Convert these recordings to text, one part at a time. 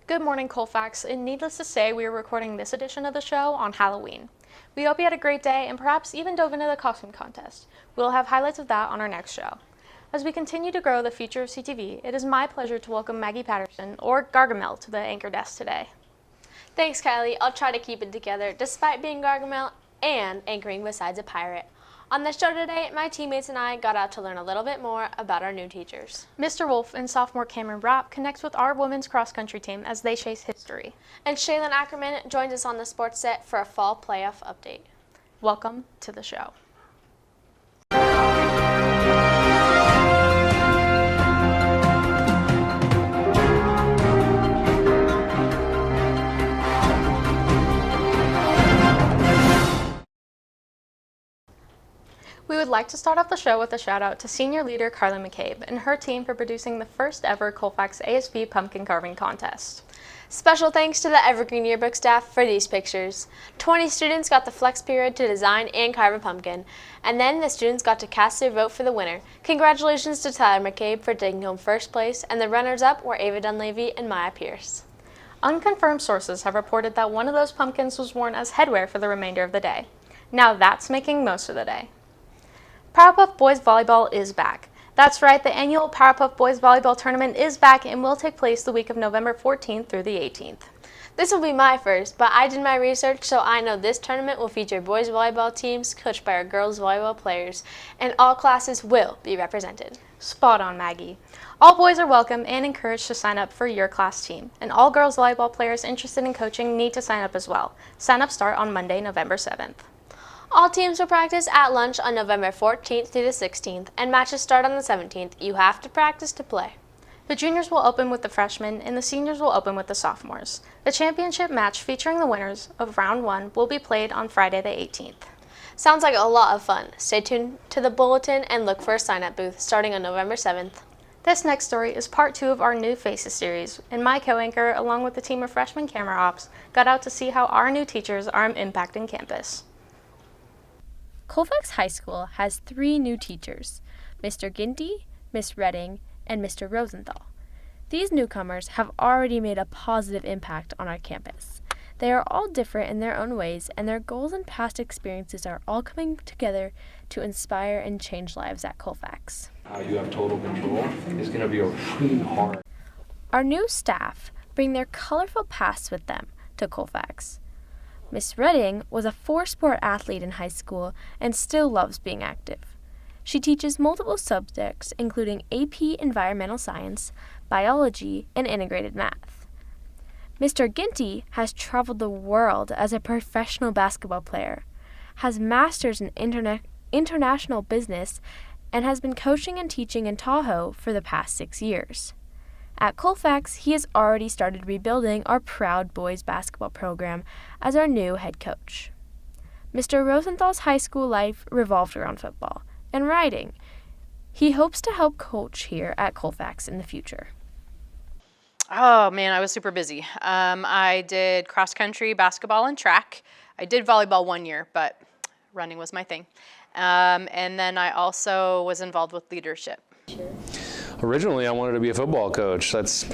Good morning, Colfax, and needless to say, we are recording this edition of the show on Halloween. We hope you had a great day and perhaps even dove into the costume contest. We'll have highlights of that on our next show. As we continue to grow the future of CTV, it is my pleasure to welcome Maggie Patterson, or Gargamel, to the anchor desk today. Thanks, Kylie. I'll try to keep it together despite being Gargamel and anchoring besides a pirate. On the show today, my teammates and I got out to learn a little bit more about our new teachers. Mr. Wolff and sophomore Cameron Rapp connects with our women's cross-country team as they chase history. And Chelyn Ackerman joins us on the sports set for a fall playoff update. Welcome to the show. We would like to start off the show with a shout out to senior leader Kylie McCabe and her team for producing the first ever Colfax ASB pumpkin carving contest. Special thanks to the Evergreen Yearbook staff for these pictures. 20 students got the flex period to design and carve a pumpkin, and then the students got to cast their vote for the winner. Congratulations to Tyler McCabe for taking home first place, and the runners-up were Ava Dunleavy and Maya Pierce. Unconfirmed sources have reported that one of those pumpkins was worn as headwear for the remainder of the day. Now that's making most of the day. Powerpuff Boys Volleyball is back. That's right, the annual Powerpuff Boys Volleyball Tournament is back and will take place the week of November 14th through the 18th. This will be my first, but I did my research, so I know this tournament will feature boys volleyball teams coached by our girls volleyball players, and all classes will be represented. Spot on, Maggie. All boys are welcome and encouraged to sign up for your class team, and all girls volleyball players interested in coaching need to sign up as well. Sign-ups start on Monday, November 7th. All teams will practice at lunch on November 14th through the 16th, and matches start on the 17th. You have to practice to play. The juniors will open with the freshmen, and the seniors will open with the sophomores. The championship match featuring the winners of Round 1 will be played on Friday the 18th. Sounds like a lot of fun. Stay tuned to the bulletin and look for a sign-up booth starting on November 7th. This next story is part 2 of our New Faces series, and my co-anchor, along with the team of freshman camera ops, got out to see how our new teachers are impacting campus. Colfax High School has 3 new teachers, Mr. Ginty, Miss Redding, and Mr. Rosenthal. These newcomers have already made a positive impact on our campus. They are all different in their own ways, and their goals and past experiences are all coming together to inspire and change lives at Colfax. You have total control. It's going to be a really hard. Our new staff bring their colorful pasts with them to Colfax. Miss Redding was a 4-sport athlete in high school and still loves being active. She teaches multiple subjects, including AP Environmental Science, Biology, and Integrated Math. Mr. Ginty has traveled the world as a professional basketball player, has masters in international business, and has been coaching and teaching in Tahoe for the past 6 years. At Colfax, he has already started rebuilding our proud boys basketball program as our new head coach. Mr. Rosenthal's high school life revolved around football and riding. He hopes to help coach here at Colfax in the future. Oh man, I was super busy. I did cross country, basketball, and track. I did volleyball 1 year, but running was my thing. And then I also was involved with leadership. Sure. Originally, I wanted to be a football coach. That's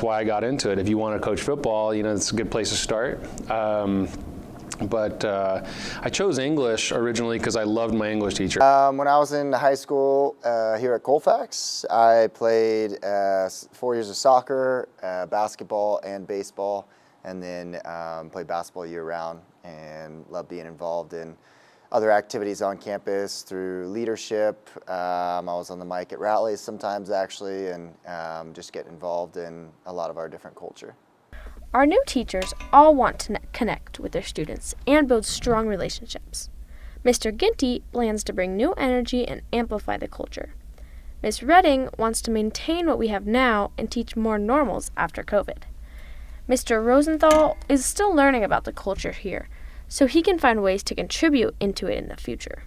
why I got into it. If you want to coach football, it's a good place to start. But I chose English originally because I loved my English teacher. When I was in high school here at Colfax, I played 4 years of soccer, basketball, and baseball, and then played basketball year-round and loved being involved in other activities on campus through leadership. I was on the mic at rallies sometimes actually, and just get involved in a lot of our different culture. Our new teachers all want to connect with their students and build strong relationships. Mr. Ginty plans to bring new energy and amplify the culture. Ms. Redding wants to maintain what we have now and teach more normals after COVID. Mr. Rosenthal is still learning about the culture here, so he can find ways to contribute into it in the future.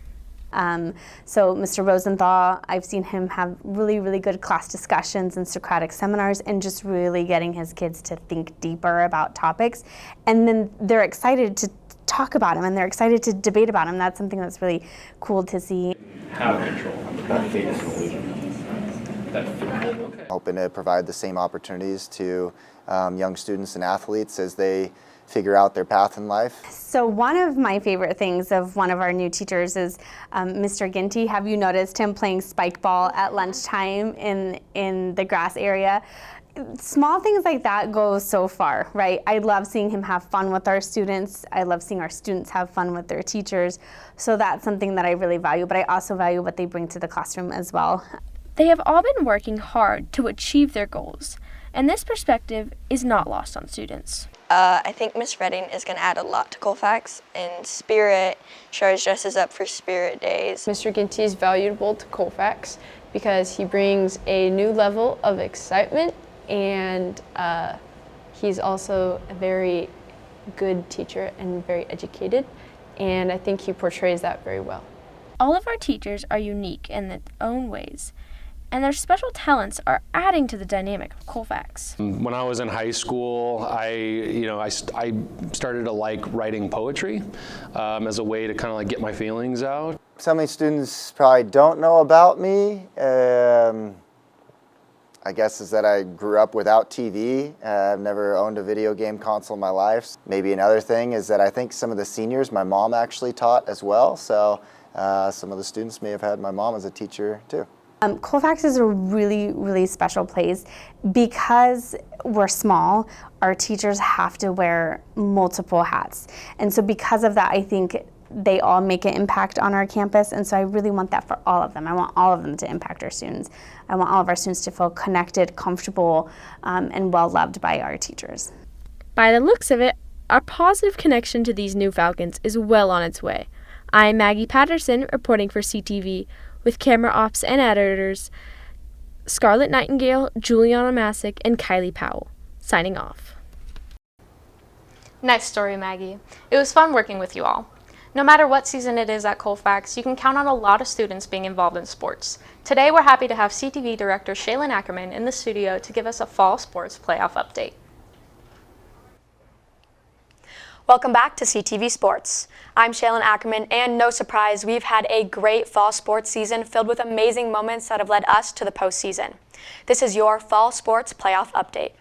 So Mr. Rosenthal, I've seen him have really, really good class discussions and Socratic seminars and just really getting his kids to think deeper about topics. And then they're excited to talk about him and they're excited to debate about him. That's something that's really cool to see. Have control, not fate is an illusion. Hoping to provide the same opportunities to young students and athletes as they figure out their path in life. So one of my favorite things of one of our new teachers is Mr. Ginty. Have you noticed him playing spike ball at lunchtime in the grass area? Small things like that go so far, right? I love seeing him have fun with our students. I love seeing our students have fun with their teachers. So that's something that I really value, but I also value what they bring to the classroom as well. They have all been working hard to achieve their goals, and this perspective is not lost on students. I think Miss Redding is going to add a lot to Colfax. In spirit, she always dresses up for spirit days. Mr. Ginty is valuable to Colfax because he brings a new level of excitement, and he's also a very good teacher and very educated, and I think he portrays that very well. All of our teachers are unique in their own ways, and their special talents are adding to the dynamic of Colfax. When I was in high school, I started to like writing poetry as a way to kind of like get my feelings out. Something students probably don't know about me, I guess, is that I grew up without TV. I've never owned a video game console in my life. Maybe another thing is that I think some of the seniors, my mom actually taught as well, so some of the students may have had my mom as a teacher too. Colfax is a really, really special place. Because we're small, our teachers have to wear multiple hats. And so because of that, I think they all make an impact on our campus, and so I really want that for all of them. I want all of them to impact our students. I want all of our students to feel connected, comfortable, and well-loved by our teachers. By the looks of it, our positive connection to these new Falcons is well on its way. I'm Maggie Patterson, reporting for CTV, with camera ops and editors Scarlet, Knightengale, Juliana Masick, and Kylie Powell. Signing off. Nice story, Maggie. It was fun working with you all. No matter what season it is at Colfax, you can count on a lot of students being involved in sports. Today, we're happy to have CTV director Chelyn Ackerman in the studio to give us a fall sports playoff update. Welcome back to CTV Sports. I'm Chelyn Ackerman, and no surprise, we've had a great fall sports season filled with amazing moments that have led us to the postseason. This is your fall sports playoff update.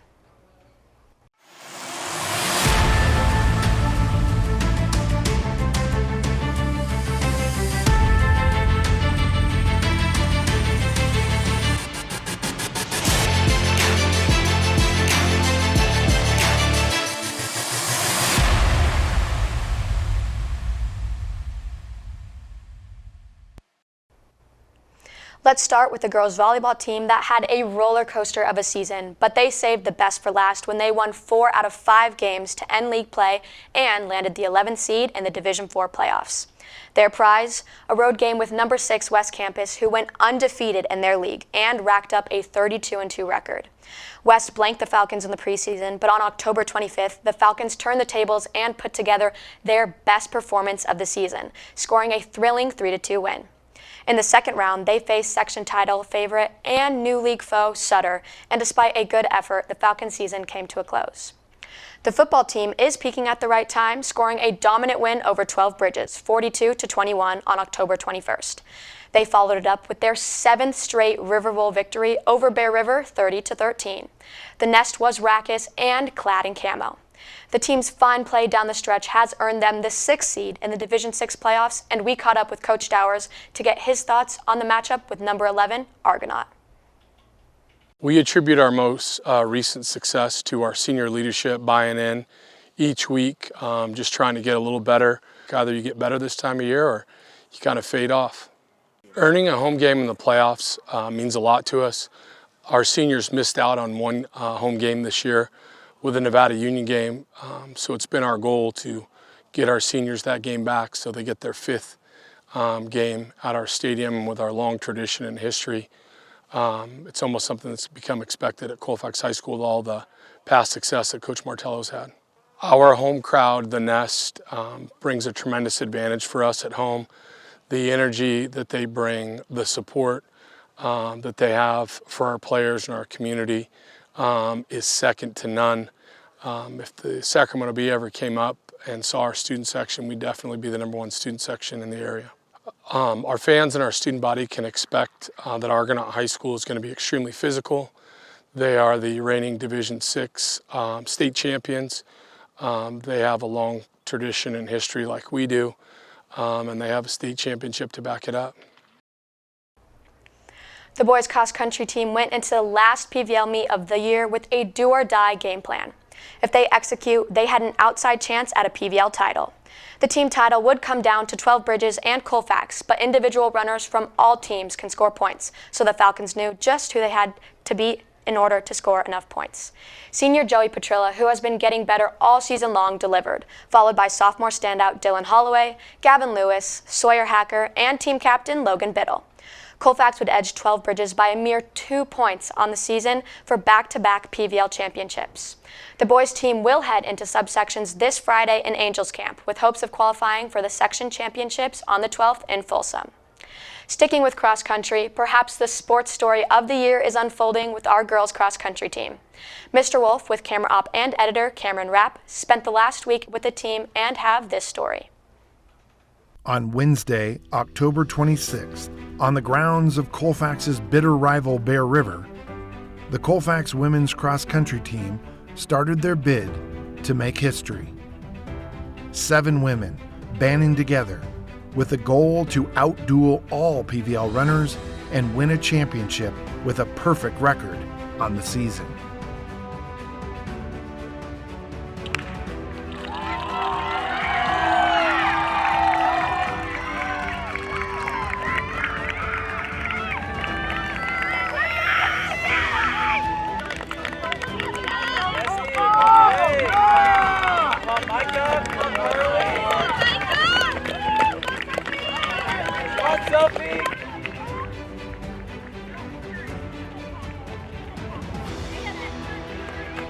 Let's start with the girls volleyball team that had a roller coaster of a season, but they saved the best for last when they won 4 out of 5 games to end league play and landed the 11th seed in the Division IV playoffs. Their prize, a road game with number 6 West Campus, who went undefeated in their league and racked up a 32-2 record. West blanked the Falcons in the preseason, but on October 25th, the Falcons turned the tables and put together their best performance of the season, scoring a thrilling 3-2 win. In the second round, they faced section title favorite and new league foe Sutter, and despite a good effort, the Falcons season came to a close. The football team is peaking at the right time, scoring a dominant win over 12 Bridges, 42-21 on October 21st. They followed it up with their 7th straight River Bowl victory over Bear River, 30-13. The nest was raucous and clad in camo. The team's fine play down the stretch has earned them the 6th seed in the Division VI playoffs, and we caught up with Coach Dowers to get his thoughts on the matchup with number 11, Argonaut. We attribute our most recent success to our senior leadership buying in each week, just trying to get a little better. Either you get better this time of year or you kind of fade off. Earning a home game in the playoffs means a lot to us. Our seniors missed out on one home game this year with the Nevada Union game, so it's been our goal to get our seniors that game back so they get their 5th game at our stadium. With our long tradition and history, it's almost something that's become expected at Colfax High School with all the past success that Coach Martello's had. Our home crowd, the Nest, brings a tremendous advantage for us at home. The energy that they bring, the support that they have for our players and our community is second to none. If the Sacramento Bee ever came up and saw our student section, we'd definitely be the #1 student section in the area. Our fans and our student body can expect that Argonaut High School is going to be extremely physical. They are the reigning Division VI state champions. They have a long tradition and history like we do, and they have a state championship to back it up. The boys cross country team went into the last PVL meet of the year with a do or die game plan. If they execute, they had an outside chance at a PVL title. The team title would come down to 12 Bridges and Colfax, but individual runners from all teams can score points, so the Falcons knew just who they had to beat in order to score enough points. Senior Joey Petrilla, who has been getting better all season long, delivered, followed by sophomore standout Dylan Holloway, Gavin Lewis, Sawyer Hacker, and team captain Logan Biddle. Colfax would edge 12 Bridges by a mere 2 points on the season for back-to-back PVL championships. The boys team will head into subsections this Friday in Angels Camp, with hopes of qualifying for the section championships on the 12th in Folsom. Sticking with cross country, perhaps the sports story of the year is unfolding with our girls cross country team. Mr. Wolff, with camera op and editor Cameron Rapp, spent the last week with the team and have this story. On Wednesday, October 26th, on the grounds of Colfax's bitter rival Bear River, the Colfax women's cross-country team started their bid to make history. 7 women banding together with the goal to outduel all PVL runners and win a championship with a perfect record on the season.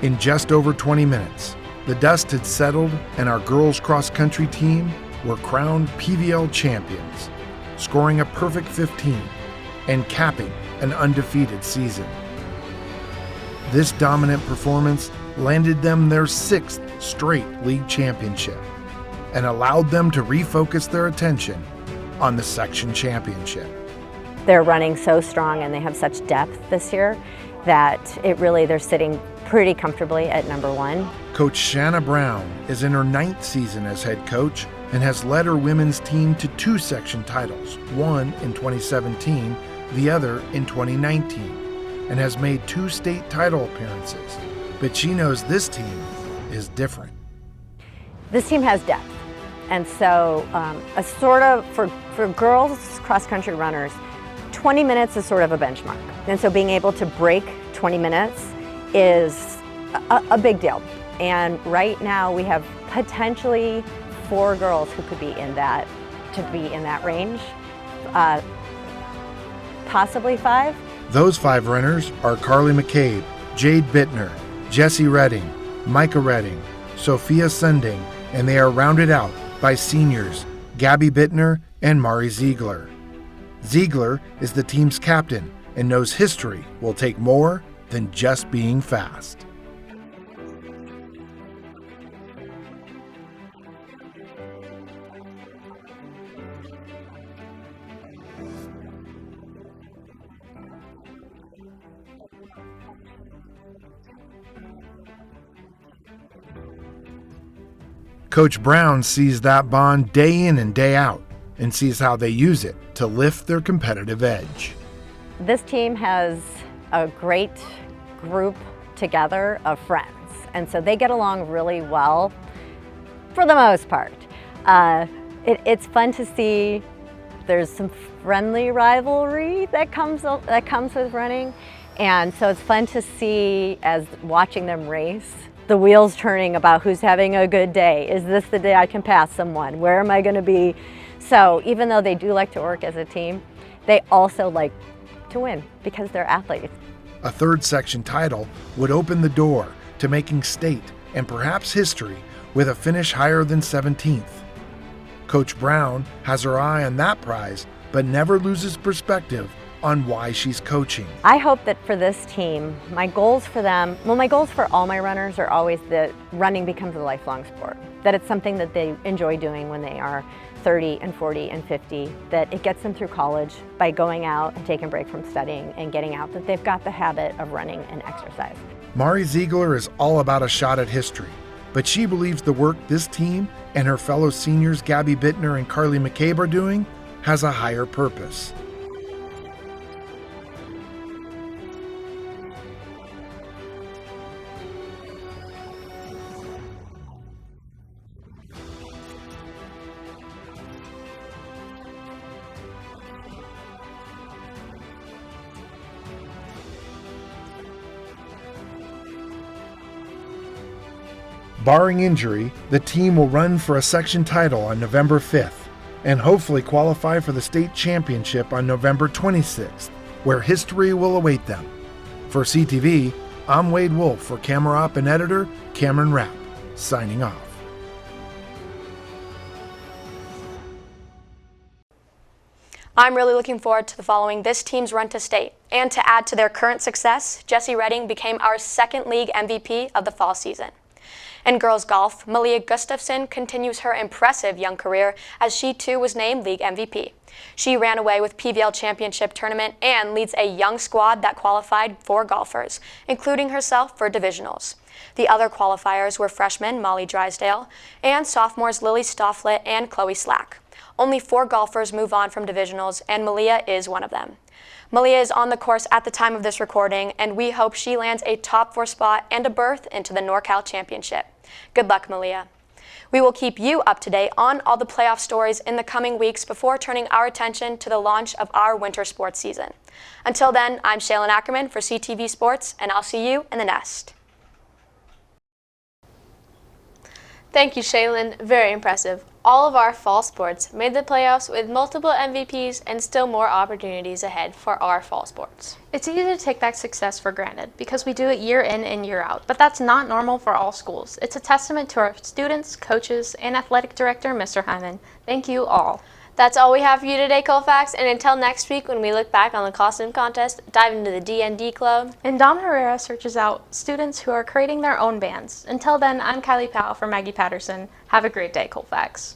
In just over 20 minutes, the dust had settled and our girls cross-country team were crowned PVL champions, scoring a perfect 15 and capping an undefeated season. This dominant performance landed them their 6th straight league championship and allowed them to refocus their attention on the section championship. They're running so strong and they have such depth this year that they're sitting pretty comfortably at number 1. Coach Shanna Brown is in her 9th season as head coach and has led her women's team to 2 section titles, one in 2017, the other in 2019, and has made 2 state title appearances. But she knows this team is different. This team has depth, and so a sort of, for girls cross-country runners, 20 minutes is sort of a benchmark. And so being able to break 20 minutes is a big deal. And right now we have potentially 4 girls who could be in that, range, possibly 5. Those 5 runners are Carly McCabe, Jade Bittner, Jessie Redding, Micah Redding, Sophia Sunding, and they are rounded out by seniors Gabby Bittner and Mari Ziegler. Ziegler is the team's captain and knows history will take more than just being fast. Coach Brown sees that bond day in and day out and sees how they use it to lift their competitive edge. This team has a great group together of friends, and so they get along really well for the most part. It's fun to see. There's some friendly rivalry that comes with running, and so it's fun to see, as watching them race, the wheels turning about who's having a good day. Is this the day I can pass someone? Where am I going to be? So even though they do like to work as a team, they also like to win because they're athletes. A 3rd section title would open the door to making state and perhaps history with a finish higher than 17th. Coach Brown has her eye on that prize, but never loses perspective on why she's coaching. I hope that for this team, my goals for them, well, my goals for all my runners are always that running becomes a lifelong sport, that it's something that they enjoy doing when they are 30 and 40 and 50, that it gets them through college by going out and taking a break from studying and getting out, that they've got the habit of running and exercise. Mari Ziegler is all about a shot at history, but she believes the work this team and her fellow seniors Gabby Bittner and Carly McCabe are doing has a higher purpose. Barring injury, the team will run for a section title on November 5th and hopefully qualify for the state championship on November 26th, where history will await them. For CTV, I'm Wade Wolff for camera op and editor Cameron Rapp, signing off. I'm really looking forward to following this team's run to state. And to add to their current success, Jessie Redding became our second league MVP of the fall season. In girls golf, Malia Gustafson continues her impressive young career as she too was named league MVP. She ran away with PVL Championship Tournament and leads a young squad that qualified 4 golfers, including herself for divisionals. The other qualifiers were freshmen Molly Drysdale and sophomores Lily Stofflet and Chloe Slack. Only 4 golfers move on from divisionals, and Malia is one of them. Malia is on the course at the time of this recording, and we hope she lands a top 4 spot and a berth into the NorCal Championship. Good luck, Malia. We will keep you up to date on all the playoff stories in the coming weeks before turning our attention to the launch of our winter sports season. Until then, I'm Chelyn Ackerman for CTV Sports, and I'll see you in the nest. Thank you, Chelyn. Very impressive. All of our fall sports made the playoffs with multiple MVPs and still more opportunities ahead for our fall sports. It's easy to take that success for granted because we do it year in and year out, but that's not normal for all schools. It's a testament to our students, coaches, and athletic director, Mr. Hyman. Thank you all. That's all we have for you today, Colfax, and until next week when we look back on the costume contest, dive into the D&D club, And Dom Herrera searches out students who are creating their own bands. Until then, I'm Kylie Powell for Maggie Patterson. Have a great day, Colfax.